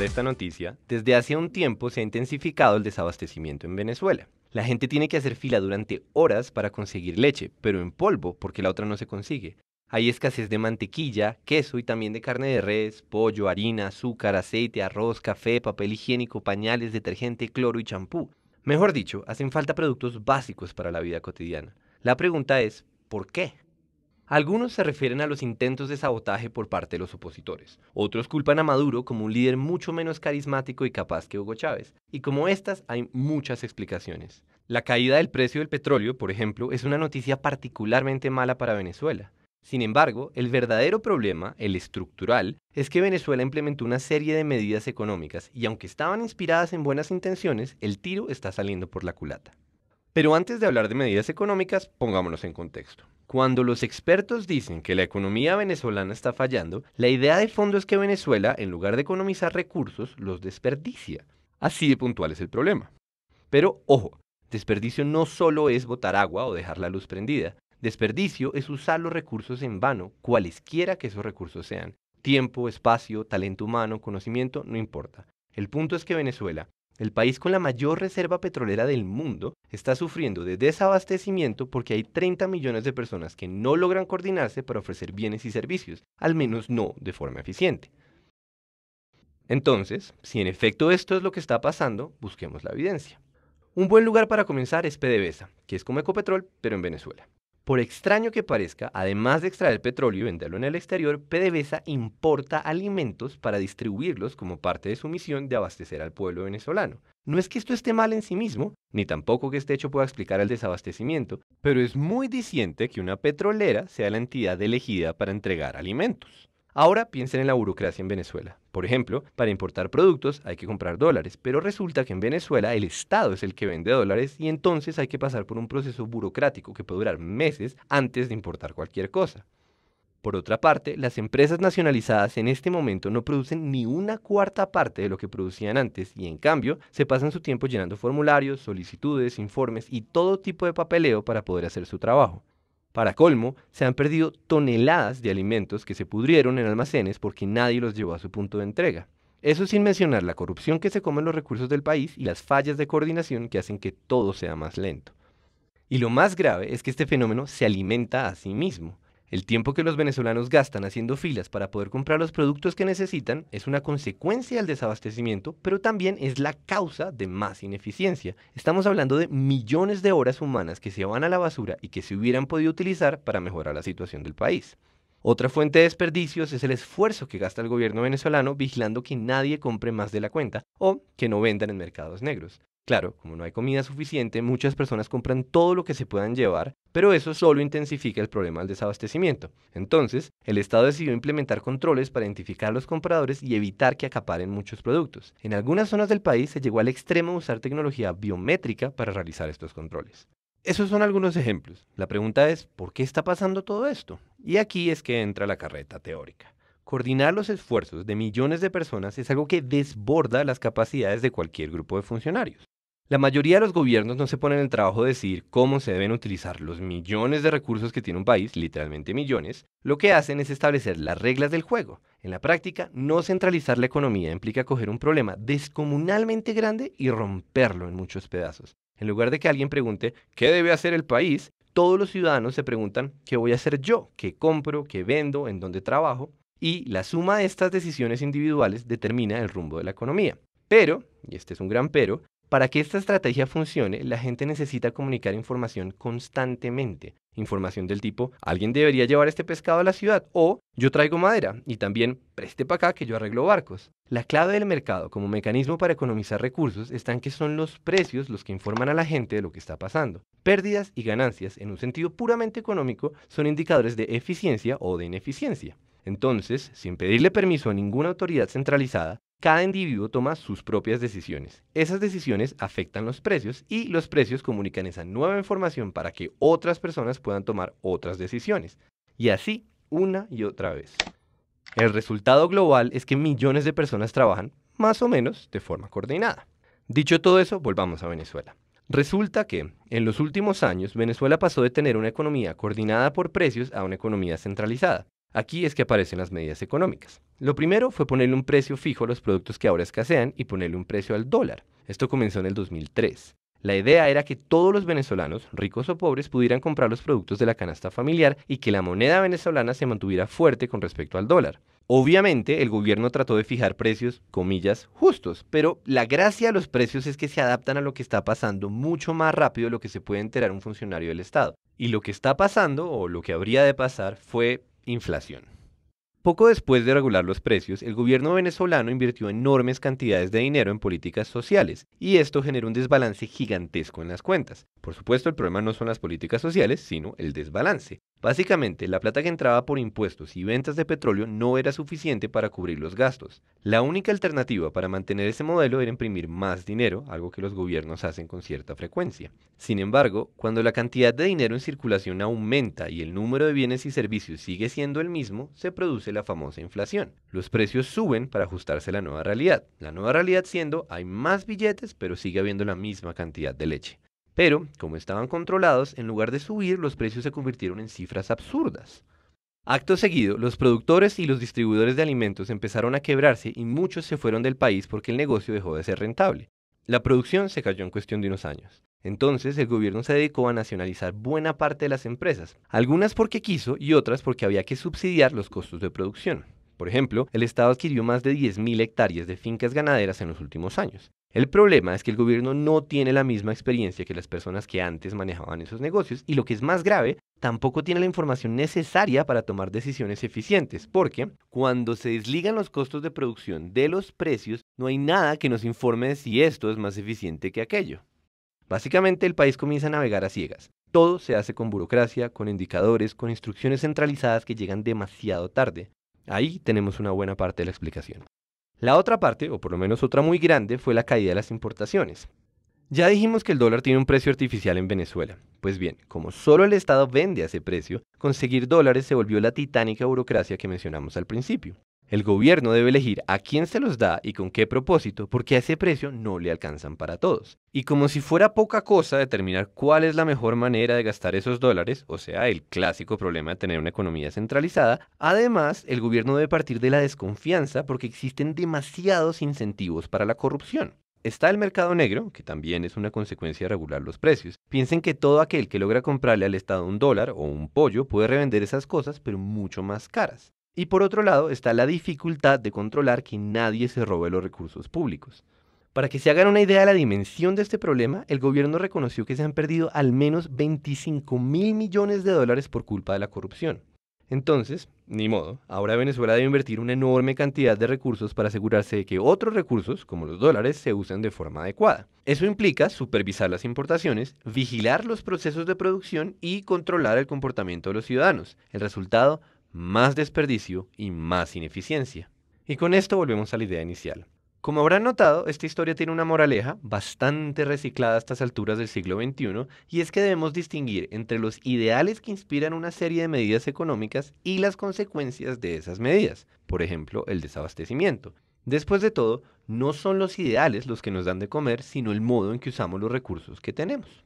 de esta noticia, desde hace un tiempo se ha intensificado el desabastecimiento en Venezuela. La gente tiene que hacer fila durante horas para conseguir leche, pero en polvo, porque la otra no se consigue. Hay escasez de mantequilla, queso y también de carne de res, pollo, harina, azúcar, aceite, arroz, café, papel higiénico, pañales, detergente, cloro y champú. Mejor dicho, hacen falta productos básicos para la vida cotidiana. La pregunta es, ¿por qué? Algunos se refieren a los intentos de sabotaje por parte de los opositores. Otros culpan a Maduro como un líder mucho menos carismático y capaz que Hugo Chávez. Y como estas, hay muchas explicaciones. La caída del precio del petróleo, por ejemplo, es una noticia particularmente mala para Venezuela. Sin embargo, el verdadero problema, el estructural, es que Venezuela implementó una serie de medidas económicas y aunque estaban inspiradas en buenas intenciones, el tiro está saliendo por la culata. Pero antes de hablar de medidas económicas, pongámonos en contexto. Cuando los expertos dicen que la economía venezolana está fallando, la idea de fondo es que Venezuela, en lugar de economizar recursos, los desperdicia. Así de puntual es el problema. Pero, ojo, desperdicio no solo es botar agua o dejar la luz prendida. Desperdicio es usar los recursos en vano, cualesquiera que esos recursos sean. Tiempo, espacio, talento humano, conocimiento, no importa. El punto es que Venezuela, el país con la mayor reserva petrolera del mundo, está sufriendo de desabastecimiento porque hay 30 millones de personas que no logran coordinarse para ofrecer bienes y servicios, al menos no de forma eficiente. Entonces, si en efecto esto es lo que está pasando, busquemos la evidencia. Un buen lugar para comenzar es PDVSA, que es como Ecopetrol, pero en Venezuela. Por extraño que parezca, además de extraer petróleo y venderlo en el exterior, PDVSA importa alimentos para distribuirlos como parte de su misión de abastecer al pueblo venezolano. No es que esto esté mal en sí mismo, ni tampoco que este hecho pueda explicar el desabastecimiento, pero es muy diciente que una petrolera sea la entidad elegida para entregar alimentos. Ahora piensen en la burocracia en Venezuela. Por ejemplo, para importar productos hay que comprar dólares, pero resulta que en Venezuela el Estado es el que vende dólares y entonces hay que pasar por un proceso burocrático que puede durar meses antes de importar cualquier cosa. Por otra parte, las empresas nacionalizadas en este momento no producen ni una cuarta parte de lo que producían antes y en cambio se pasan su tiempo llenando formularios, solicitudes, informes y todo tipo de papeleo para poder hacer su trabajo. Para colmo, se han perdido toneladas de alimentos que se pudrieron en almacenes porque nadie los llevó a su punto de entrega. Eso sin mencionar la corrupción que se come en los recursos del país y las fallas de coordinación que hacen que todo sea más lento. Y lo más grave es que este fenómeno se alimenta a sí mismo. El tiempo que los venezolanos gastan haciendo filas para poder comprar los productos que necesitan es una consecuencia del desabastecimiento, pero también es la causa de más ineficiencia. Estamos hablando de millones de horas humanas que se van a la basura y que se hubieran podido utilizar para mejorar la situación del país. Otra fuente de desperdicios es el esfuerzo que gasta el gobierno venezolano vigilando que nadie compre más de la cuenta o que no vendan en mercados negros. Claro, como no hay comida suficiente, muchas personas compran todo lo que se puedan llevar, pero eso solo intensifica el problema del desabastecimiento. Entonces, el Estado decidió implementar controles para identificar a los compradores y evitar que acaparen muchos productos. En algunas zonas del país se llegó al extremo de usar tecnología biométrica para realizar estos controles. Esos son algunos ejemplos. La pregunta es, ¿por qué está pasando todo esto? Y aquí es que entra la carreta teórica. Coordinar los esfuerzos de millones de personas es algo que desborda las capacidades de cualquier grupo de funcionarios. La mayoría de los gobiernos no se ponen el trabajo de decidir cómo se deben utilizar los millones de recursos que tiene un país, literalmente millones. Lo que hacen es establecer las reglas del juego. En la práctica, no centralizar la economía implica coger un problema descomunalmente grande y romperlo en muchos pedazos. En lugar de que alguien pregunte, ¿qué debe hacer el país?, todos los ciudadanos se preguntan, ¿qué voy a hacer yo? ¿Qué compro? ¿Qué vendo? ¿En dónde trabajo? Y la suma de estas decisiones individuales determina el rumbo de la economía. Pero, y este es un gran pero, para que esta estrategia funcione, la gente necesita comunicar información constantemente. Información del tipo, alguien debería llevar este pescado a la ciudad, o yo traigo madera, y también preste para acá que yo arreglo barcos. La clave del mercado como mecanismo para economizar recursos está en que son los precios los que informan a la gente de lo que está pasando. Pérdidas y ganancias, en un sentido puramente económico, son indicadores de eficiencia o de ineficiencia. Entonces, sin pedirle permiso a ninguna autoridad centralizada, cada individuo toma sus propias decisiones. Esas decisiones afectan los precios y los precios comunican esa nueva información para que otras personas puedan tomar otras decisiones. Y así, una y otra vez. El resultado global es que millones de personas trabajan, más o menos, de forma coordinada. Dicho todo eso, volvamos a Venezuela. Resulta que, en los últimos años, Venezuela pasó de tener una economía coordinada por precios a una economía centralizada. Aquí es que aparecen las medidas económicas. Lo primero fue ponerle un precio fijo a los productos que ahora escasean y ponerle un precio al dólar. Esto comenzó en el 2003. La idea era que todos los venezolanos, ricos o pobres, pudieran comprar los productos de la canasta familiar y que la moneda venezolana se mantuviera fuerte con respecto al dólar. Obviamente, el gobierno trató de fijar precios, comillas, justos, pero la gracia de los precios es que se adaptan a lo que está pasando mucho más rápido de lo que se puede enterar un funcionario del Estado. Y lo que está pasando, o lo que habría de pasar, fue inflación. Poco después de regular los precios, el gobierno venezolano invirtió enormes cantidades de dinero en políticas sociales, y esto generó un desbalance gigantesco en las cuentas. Por supuesto, el problema no son las políticas sociales, sino el desbalance. Básicamente, la plata que entraba por impuestos y ventas de petróleo no era suficiente para cubrir los gastos. La única alternativa para mantener ese modelo era imprimir más dinero, algo que los gobiernos hacen con cierta frecuencia. Sin embargo, cuando la cantidad de dinero en circulación aumenta y el número de bienes y servicios sigue siendo el mismo, se produce la famosa inflación. Los precios suben para ajustarse a la nueva realidad. La nueva realidad siendo, hay más billetes, pero sigue habiendo la misma cantidad de leche. Pero, como estaban controlados, en lugar de subir, los precios se convirtieron en cifras absurdas. Acto seguido, los productores y los distribuidores de alimentos empezaron a quebrarse y muchos se fueron del país porque el negocio dejó de ser rentable. La producción se cayó en cuestión de unos años. Entonces, el gobierno se dedicó a nacionalizar buena parte de las empresas, algunas porque quiso y otras porque había que subsidiar los costos de producción. Por ejemplo, el Estado adquirió más de 10.000 hectáreas de fincas ganaderas en los últimos años. El problema es que el gobierno no tiene la misma experiencia que las personas que antes manejaban esos negocios y lo que es más grave, tampoco tiene la información necesaria para tomar decisiones eficientes, porque cuando se desligan los costos de producción de los precios, no hay nada que nos informe de si esto es más eficiente que aquello. Básicamente el país comienza a navegar a ciegas. Todo se hace con burocracia, con indicadores, con instrucciones centralizadas que llegan demasiado tarde. Ahí tenemos una buena parte de la explicación. La otra parte, o por lo menos otra muy grande, fue la caída de las importaciones. Ya dijimos que el dólar tiene un precio artificial en Venezuela. Pues bien, como solo el Estado vende a ese precio, conseguir dólares se volvió la titánica burocracia que mencionamos al principio. El gobierno debe elegir a quién se los da y con qué propósito, porque a ese precio no le alcanzan para todos. Y como si fuera poca cosa determinar cuál es la mejor manera de gastar esos dólares, o sea, el clásico problema de tener una economía centralizada, además, el gobierno debe partir de la desconfianza porque existen demasiados incentivos para la corrupción. Está el mercado negro, que también es una consecuencia de regular los precios. Piensen que todo aquel que logra comprarle al Estado un dólar o un pollo puede revender esas cosas, pero mucho más caras. Y por otro lado está la dificultad de controlar que nadie se robe los recursos públicos. Para que se hagan una idea de la dimensión de este problema, el gobierno reconoció que se han perdido al menos 25.000 millones de dólares por culpa de la corrupción. Entonces, ni modo, ahora Venezuela debe invertir una enorme cantidad de recursos para asegurarse de que otros recursos, como los dólares, se usen de forma adecuada. Eso implica supervisar las importaciones, vigilar los procesos de producción y controlar el comportamiento de los ciudadanos. El resultado, más desperdicio y más ineficiencia. Y con esto volvemos a la idea inicial. Como habrán notado, esta historia tiene una moraleja bastante reciclada a estas alturas del siglo XXI, y es que debemos distinguir entre los ideales que inspiran una serie de medidas económicas y las consecuencias de esas medidas, por ejemplo, el desabastecimiento. Después de todo, no son los ideales los que nos dan de comer, sino el modo en que usamos los recursos que tenemos.